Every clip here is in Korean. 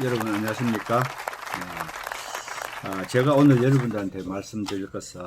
여러분 안녕하십니까? 제가 오늘 여러분들한테 말씀드릴 것은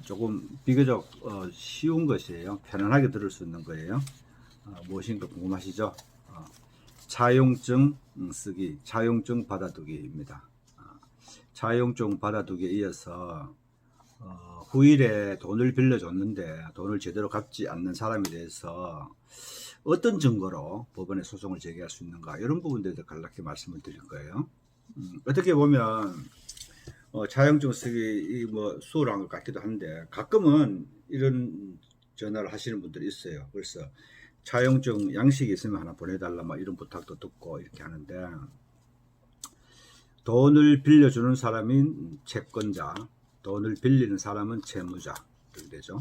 조금 비교적 쉬운 것이에요. 편안하게 들을 수 있는 거예요. 무엇인가 궁금하시죠? 차용증 쓰기, 차용증 받아두기입니다. 차용증 받아두기에 이어서 후일에 돈을 빌려줬는데 돈을 제대로 갚지 않는 사람에 대해서 어떤 증거로 법원에 소송을 제기할 수 있는가, 이런 부분들에 대해서 간략히 말씀을 드릴 거예요. 어떻게 보면 차용증 쓰기 뭐 수월한 것 같기도 한데, 가끔은 이런 전화를 하시는 분들이 있어요. 그래서 차용증 양식이 있으면 하나 보내달라 막 이런 부탁도 듣고 이렇게 하는데, 돈을 빌려주는 사람인 채권자, 돈을 빌리는 사람은 채무자 이렇게 되죠.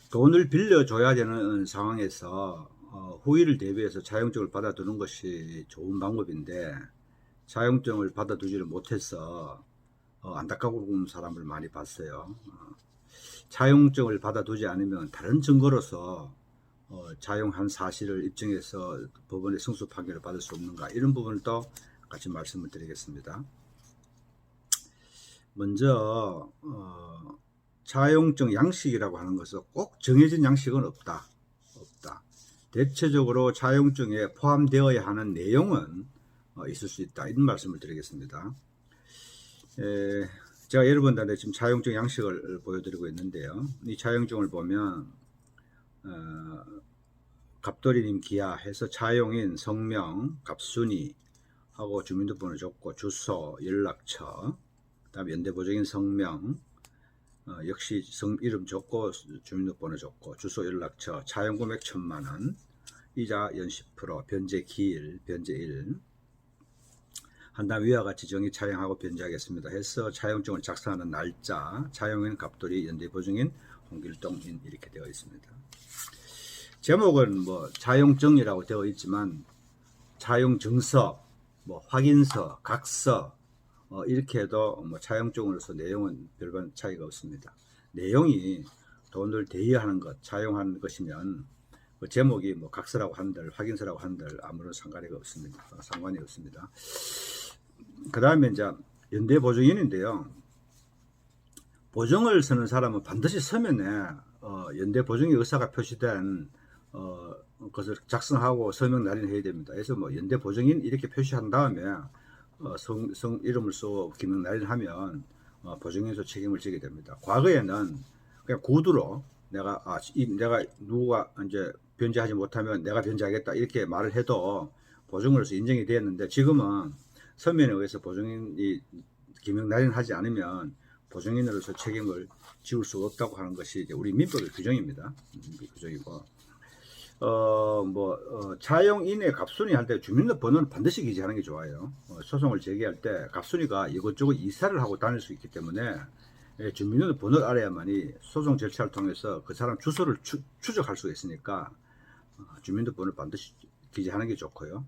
돈을 빌려줘야 되는 상황에서 후일을 대비해서 차용증을 받아두는 것이 좋은 방법인데, 차용증을 받아두지를 못해서 안타까운 사람을 많이 봤어요. 차용증을 받아두지 않으면 다른 증거로서 차용한 사실을 입증해서 법원의 승소 판결을 받을 수 없는가, 이런 부분도 같이 말씀을 드리겠습니다. 먼저 차용증 양식이라고 하는 것은 꼭 정해진 양식은 없다. 대체적으로 차용증에 포함되어야 하는 내용은 있을 수 있다, 이런 말씀을 드리겠습니다. 제가 여러분들한테 지금 차용증 양식을 보여드리고 있는데요. 이 차용증을 보면 갑돌이님 기하해서 차용인 성명, 갑순이 하고 주민등록번호 적고 주소, 연락처, 그다음에 연대보증인 성명, 역시 이름 적고 주민등록번호 적고 주소, 연락처, 차용금액 1,000만원, 이자 연 10%, 변제 기일, 변제일 한 다음 위와 같이 정의 차용하고 변제하겠습니다 해서 차용증을 작성하는 날짜, 차용인 갑돌이, 연대보증인 홍길동인 이렇게 되어 있습니다. 제목은 뭐 차용증이라고 되어 있지만 차용증서, 뭐 확인서, 각서 이렇게 해도 뭐 차용증으로서 내용은 별반 차이가 없습니다. 내용이 돈을 대여하는 것, 차용하는 것이면 그 제목이 뭐 각서라고 한들 확인서라고 한들 아무런 상관이 없습니다. 그 다음에 이제 연대보증인인데요. 보증을 서는 사람은 반드시 서면에 연대보증의 의사가 표시된 것을 작성하고 서명 날인해야 됩니다. 그래서 뭐 연대보증인 이렇게 표시한 다음에 성 이름을 쓰고 기명 날인하면 보증인으로서 책임을 지게 됩니다. 과거에는 그냥 구두로 내가 누가 이제 변제하지 못하면 내가 변제하겠다 이렇게 말을 해도 보증으로서 인정이 되었는데, 지금은 서면에 의해서 보증인이 기명 날인하지 않으면 보증인으로서 책임을 지울 수 없다고 하는 것이 이제 우리 민법의 규정입니다. 규정이고, 차용인의 갑순이 할 때 주민등록번호는 반드시 기재하는 게 좋아요. 소송을 제기할 때 갑순이가 이것저것 이사를 하고 다닐 수 있기 때문에 주민등록번호를 알아야만이 소송 절차를 통해서 그 사람 주소를 추적할 수 있으니까 주민등록번호를 반드시 기재하는 게 좋고요.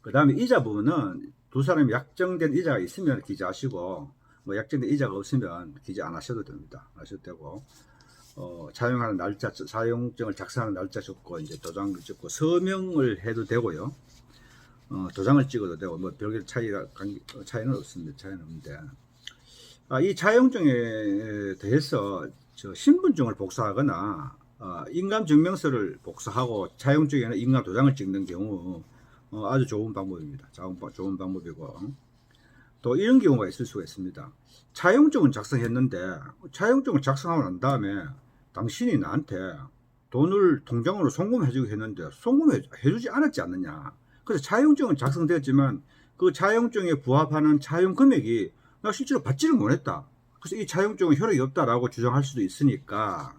그 다음에 이자 부분은 두 사람이 약정된 이자가 있으면 기재하시고, 뭐 약정된 이자가 없으면 기재 안 하셔도 됩니다. 안 하셔도 되고, 차용하는 날짜, 차용증을 작성하는 날짜 적고 이제 도장을 찍고 서명을 해도 되고요. 도장을 찍어도 되고 뭐 별개 차이는 없습니다. 차이는 없는데, 이 차용증에 대해서 신분증을 복사하거나 인감증명서를 복사하고 차용증에는 인감 도장을 찍는 경우 아주 좋은 방법입니다. 좋은 방법이고, 또 이런 경우가 있을 수가 있습니다. 차용증은 작성했는데 차용증을 작성하고 난 다음에 당신이 나한테 돈을 통장으로 송금해주고 했는데 송금해주지 않았지 않느냐. 그래서 차용증은 작성되었지만 그 차용증에 부합하는 차용 금액이 나 실제로 받지를 못했다. 그래서 이 차용증은 효력이 없다라고 주장할 수도 있으니까,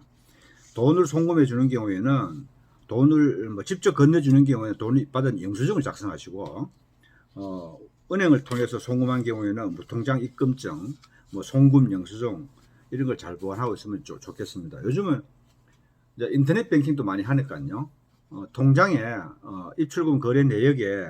돈을 송금해 주는 경우에는 돈을 직접 건네주는 경우에는 돈이 받은 영수증을 작성하시고, 은행을 통해서 송금한 경우에는 뭐 통장 입금증, 뭐 송금 영수증 이런 걸 잘 보관하고 있으면 좋겠습니다. 요즘은 이제 인터넷 뱅킹도 많이 하니까요. 통장에 입출금 거래 내역에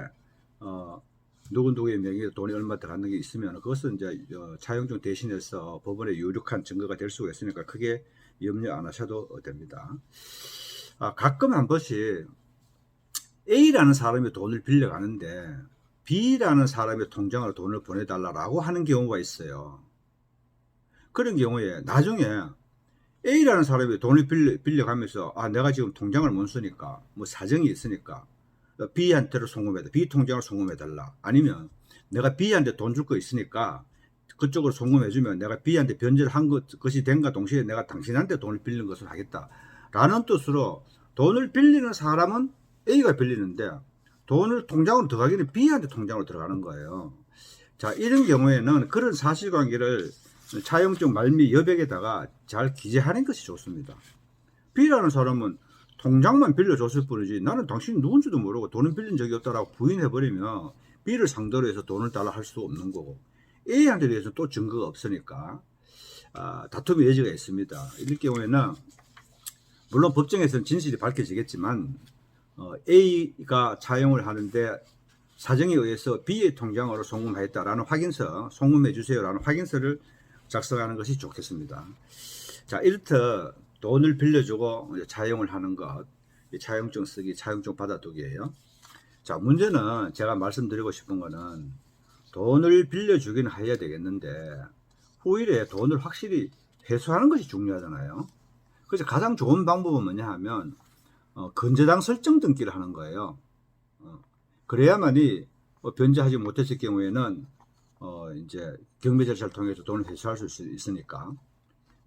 누구누구의 명의로 돈이 얼마 들어갔는 게 있으면 그것은 이제 차용증 대신해서 법원에 유력한 증거가 될 수가 있으니까 크게 염려 안 하셔도 됩니다. 가끔 한 번씩 A라는 사람이 돈을 빌려가는데 B라는 사람의 통장으로 돈을 보내달라고 하는 경우가 있어요. 그런 경우에 나중에 A라는 사람이 돈을 빌려가면서 내가 지금 통장을 못 쓰니까 뭐 사정이 있으니까 B한테로 송금해달라, B 통장으로 송금해달라, 아니면 내가 B한테 돈 줄 거 있으니까 그쪽으로 송금해주면 내가 B한테 변제를 한 것이 된과 동시에 내가 당신한테 돈을 빌린 것을 하겠다 라는 뜻으로 돈을 빌리는 사람은 A가 빌리는데 돈을 통장으로 들어가기는 B한테 통장으로 들어가는 거예요. 자, 이런 경우에는 그런 사실관계를 차용증 말미 여백에다가 잘 기재하는 것이 좋습니다. B라는 사람은 통장만 빌려줬을 뿐이지 나는 당신이 누군지도 모르고 돈은 빌린 적이 없다라고 부인해버리면 B를 상대로 해서 돈을 달라 할 수 없는 거고, A한테 대해서 또 증거가 없으니까 다툼의 여지가 있습니다. 이럴 경우에는 물론 법정에서는 진실이 밝혀지겠지만 A가 차용을 하는데 사정에 의해서 B의 통장으로 송금하였다라는 확인서, 송금해 주세요라는 확인서를 작성하는 것이 좋겠습니다. 자, 이렇듯 돈을 빌려주고 차용을 하는 것, 차용증 쓰기, 차용증 받아두기예요. 자, 문제는 제가 말씀드리고 싶은 거는 돈을 빌려주기는 해야 되겠는데 후일에 돈을 확실히 회수하는 것이 중요하잖아요. 그래서 가장 좋은 방법은 뭐냐 하면 건저당 설정 등기를 하는 거예요. 그래야만이 변제하지 못했을 경우에는 이제 경매 절차를 통해서 돈을 회수할 수 있으니까.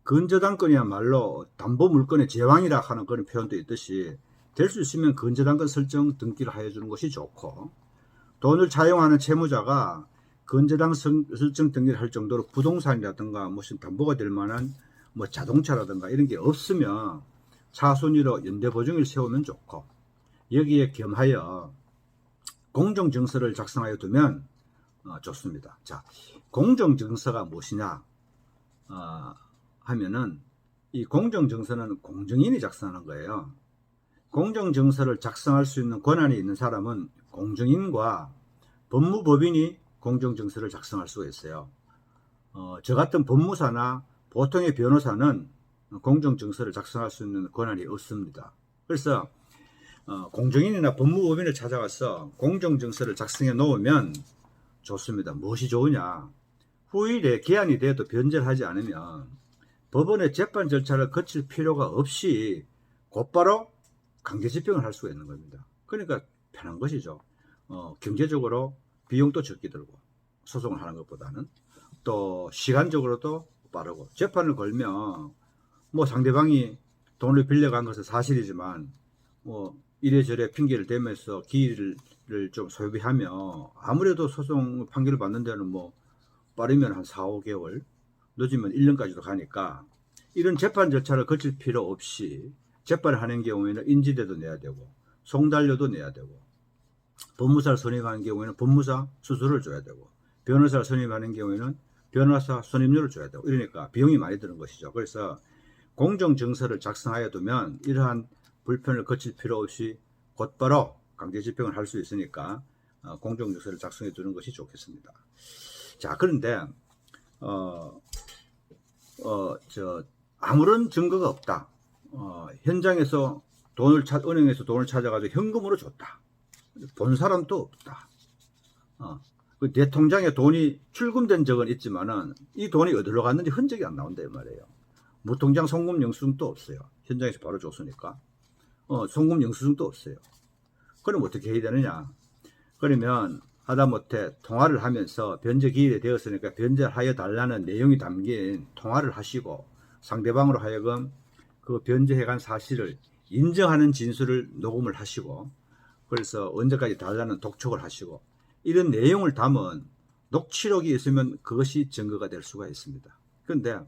건저당권이야말로 담보물권의 제왕이라 하는 그런 표현도 있듯이 될 수 있으면 건저당권 설정 등기를 하여 주는 것이 좋고, 돈을 차용하는 채무자가 건저당 설정 등기를 할 정도로 부동산이라든가 무슨 담보가 될 만한 뭐 자동차라든가 이런 게 없으면 차순위로 연대보증을 세우면 좋고, 여기에 겸하여 공정증서를 작성하여 두면 좋습니다. 자, 공정증서가 무엇이냐 하면은 이 공정증서는 공정인이 작성하는 거예요. 공정증서를 작성할 수 있는 권한이 있는 사람은 공정인과 법무법인이 공정증서를 작성할 수가 있어요. 저 같은 법무사나 보통의 변호사는 공정증서를 작성할 수 있는 권한이 없습니다. 그래서 공정인이나 법무법인을 찾아가서 공정증서를 작성해 놓으면 좋습니다. 무엇이 좋으냐? 후일에 기한이 돼도 변제를 하지 않으면 법원의 재판 절차를 거칠 필요가 없이 곧바로 강제집행을 할 수가 있는 겁니다. 그러니까 편한 것이죠. 경제적으로 비용도 적게 들고 소송을 하는 것보다는 또 시간적으로도 빠르고, 재판을 걸면 뭐 상대방이 돈을 빌려간 것은 사실이지만 뭐 이래저래 핑계를 대면서 기일을 좀 소요하며 아무래도 소송 판결을 받는 데는 뭐 빠르면 한 4, 5개월, 늦으면 1년까지도 가니까 이런 재판 절차를 거칠 필요 없이 재판을 하는 경우에는 인지대도 내야 되고 송달료도 내야 되고, 법무사를 선임하는 경우에는 법무사 수수료를 줘야 되고, 변호사를 선임하는 경우에는 변호사 선임료를 줘야 되고, 이러니까 비용이 많이 드는 것이죠. 그래서 공정증서를 작성하여 두면 이러한 불편을 거칠 필요 없이 곧바로 강제집행을 할 수 있으니까 공정증서를 작성해 두는 것이 좋겠습니다. 자, 그런데 아무런 증거가 없다. 현장에서 은행에서 돈을 찾아가지고 현금으로 줬다. 본 사람도 없다. 내 통장에 돈이 출금된 적은 있지만은 이 돈이 어디로 갔는지 흔적이 안 나온다 이 말이에요. 무통장 송금 영수증도 없어요. 현장에서 바로 줬으니까. 송금 영수증도 없어요. 그럼 어떻게 해야 되느냐? 그러면 하다못해 통화를 하면서 변제 기일이 되었으니까 변제하여 달라는 내용이 담긴 통화를 하시고, 상대방으로 하여금 그 변제해간 사실을 인정하는 진술을 녹음을 하시고, 그래서 언제까지 달라는 독촉을 하시고, 이런 내용을 담은 녹취록이 있으면 그것이 증거가 될 수가 있습니다. 그런데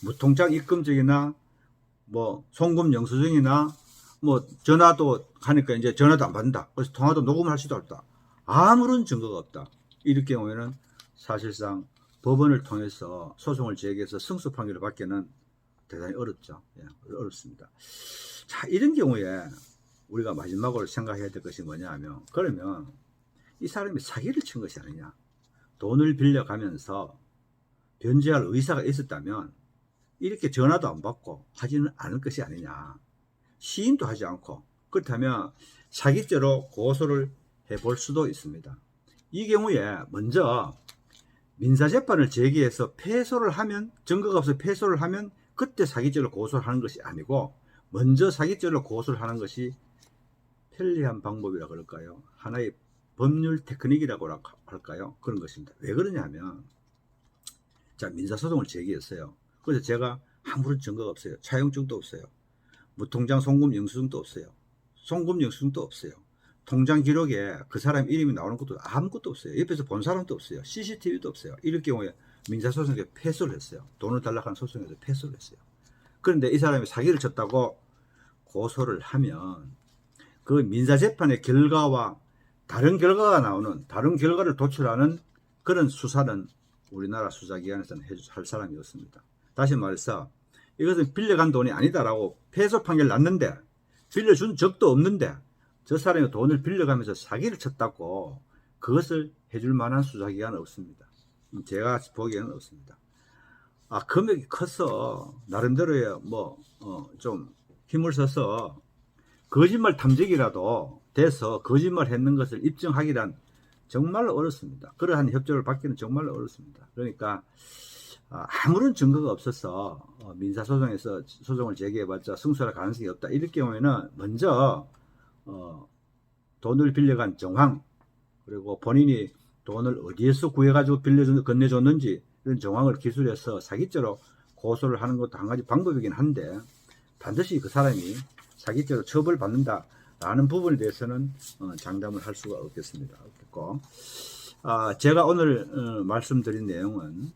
무통장 입금증이나 뭐 송금 영수증이나 뭐 전화도 하니까 이제 전화도 안 받는다, 그래서 통화도 녹음을 할 수도 없다, 아무런 증거가 없다, 이럴 경우에는 사실상 법원을 통해서 소송을 제기해서 승소 판결을 받기는 대단히 어렵죠. 어렵습니다. 자, 이런 경우에 우리가 마지막으로 생각해야 될 것이 뭐냐 하면, 그러면 이 사람이 사기를 친 것이 아니냐, 돈을 빌려가면서 변제할 의사가 있었다면 이렇게 전화도 안 받고 하지는 않을 것이 아니냐, 시인도 하지 않고 그렇다면 사기죄로 고소를 해볼 수도 있습니다. 이 경우에 먼저 민사재판을 제기해서 패소를 하면, 증거가 없어 패소를 하면 그때 사기죄로 고소를 하는 것이 아니고 먼저 사기죄로 고소를 하는 것이 편리한 방법이라 그럴까요? 하나의 법률 테크닉이라고 할까요? 그런 것입니다. 왜 그러냐면, 자, 민사소송을 제기했어요. 그래서 제가 아무런 증거가 없어요. 차용증도 없어요. 무통장 송금 영수증도 없어요. 송금 영수증도 없어요. 통장 기록에 그 사람 이름이 나오는 것도 아무것도 없어요. 옆에서 본 사람도 없어요. CCTV도 없어요. 이럴 경우에 민사소송에 패소를 했어요. 돈을 달라고 하는 소송에서 패소를 했어요. 그런데 이 사람이 사기를 쳤다고 고소를 하면 그 민사재판의 결과와 다른 결과가 나오는, 다른 결과를 도출하는 그런 수사는 우리나라 수사기관에서는 할 사람이 없습니다. 다시 말해서 이것은 빌려간 돈이 아니다라고 패소 판결 났는데, 빌려준 적도 없는데 저 사람이 돈을 빌려가면서 사기를 쳤다고 그것을 해줄 만한 수사기관은 없습니다. 제가 보기에는 없습니다. 금액이 커서 나름대로의 좀 힘을 써서 거짓말 탐지기라도 돼서 거짓말 했는 것을 입증하기란 정말 어렵습니다. 그러한 협조를 받기는 정말 어렵습니다. 그러니까 아무런 증거가 없어서 민사소송에서 소송을 제기해봤자 승소할 가능성이 없다. 이럴 경우에는 먼저 돈을 빌려간 정황, 그리고 본인이 돈을 어디에서 구해가지고 건네줬는지 이런 정황을 기술해서 사기죄로 고소를 하는 것도 한 가지 방법이긴 한데, 반드시 그 사람이 사기죄로 처벌받는다라는 부분에 대해서는 장담을 할 수가 없겠습니다. 제가 오늘 말씀드린 내용은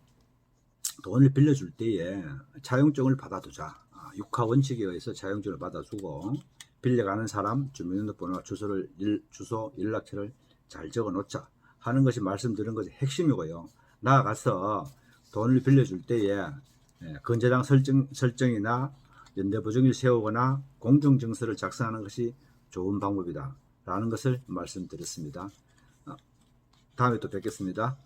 돈을 빌려줄 때에 차용증을 받아두자. 육하 원칙에 의해서 차용증을 받아주고 빌려가는 사람 주민등록번호와 주소, 연락처를 잘 적어 놓자 하는 것이 말씀드린 것이 핵심이고요. 나아가서 돈을 빌려줄 때에 건재당 설정이나 연대보증일 세우거나 공정증서를 작성하는 것이 좋은 방법이다 라는 것을 말씀드렸습니다. 다음에 또 뵙겠습니다.